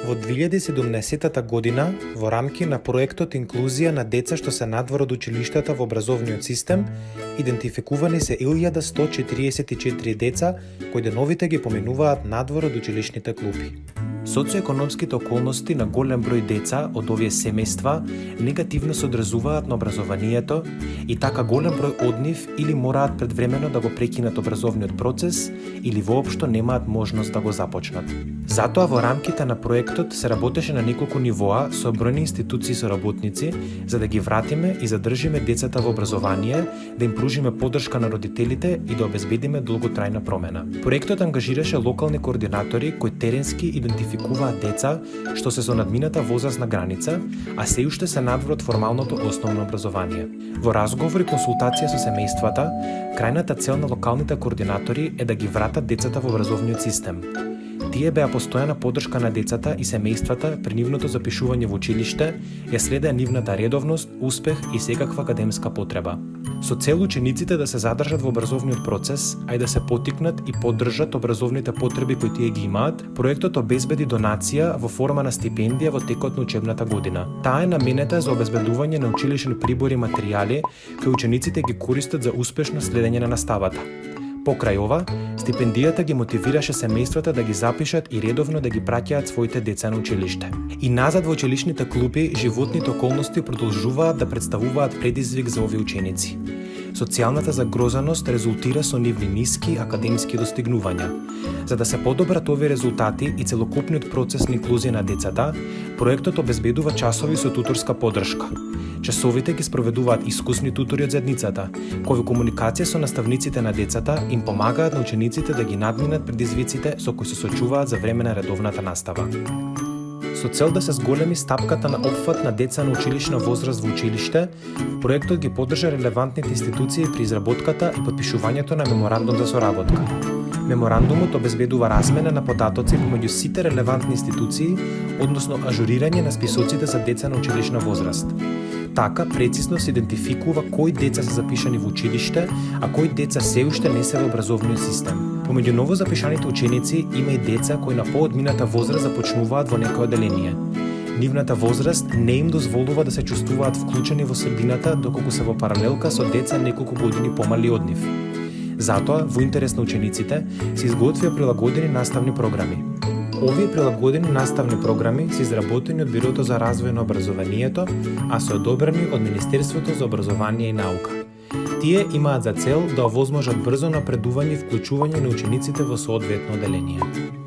Во 2017 година, во рамки на проектот Инклузија на деца што се надвор од училиштата во образовниот систем, идентификувани се 1144 деца кои деновите ги поминуваат надвор од училишните клупи. Социоекономските околности на голем број деца од овие семејства негативно се одразуваат на образованието и така голем број од нив или мораат предвремено да го прекинат образовниот процес или воопшто немаат можност да го започнат. Затоа во рамките на проектот се работеше на неколку нивоа со бројни институции и соработници за да ги вратиме и задржиме децата во образование, да им пружиме поддршка на родителите и да обезбедиме долготрајна промена. Проектот ангажираше локални координатори кои теренски идентификуваат деца што се со надмината возрастна граница, а се уште се надвор од формалното основно образование. Во разговор и консултација со семејствата, крајната цел на локалните координатори е да ги вратат децата во образовниот систем. Тие беа постојана поддршка на децата и семејствата при нивното запишување во училиште, ја следеа нивната редовност, успех и секаква академска потреба. Со цел учениците да се задржат во образовниот процес, а и да се поттикнат и поддржат образовните потреби кои тие ги имаат, проектот обезбеди донација во форма на стипендија во текот на учебната година. Таа е наменета за обезбедување на училишни прибори и материјали кои учениците ги користат за успешно следење на наставата. Покрај ова, стипендијата ги мотивираше семејствата да ги запишат и редовно да ги праќаат своите деца на училиште. И назад во училишните клупи, животните околности продолжуваат да представуваат предизвик за овие ученици. Социјалната загрозеност резултира со нивни ниски академски достигнувања. За да се подобрат овие резултати и целокупниот процес на инклузија на децата, проектот обезбедува часови со туторска поддршка. Часовите ги спроведуваат искусни тутори од заедницата, кои во комуникација со наставниците на децата им помагаат на учениците да ги надминат предизвиците со кои се соочуваат за време на редовната настава. Со цел да се зголеми стапката на опфат на деца на училишна возраст во училиште, проектот ги поддржа релевантните институции при изработката и подпишувањето на меморандум за соработка. Меморандумот обезбедува размена на податоци помеѓу сите релевантни институции, односно ажурирање на списоците за деца на училишна возраст. Така, прецизно се идентификува кои деца се запишани во училиште, а кои деца се уште не се во образовниот систем. Помеѓу ново запишаните ученици има и деца кои на поодмината возраст започнуваат во некое оделение. Нивната возраст не им дозволува да се чувствуваат вклучени во средината доколку се во паралелка со деца неколку години помали од нив. Затоа, во интерес на учениците, се изготвија прилагодени наставни програми. Овие прилагодени наставни програми се изработени од Бирото за развој на образованието, а се одобрени од Министерството за образование и наука. Тие имаат за цел да овозможат брзо напредување и вклучување на учениците во соодветно оделение.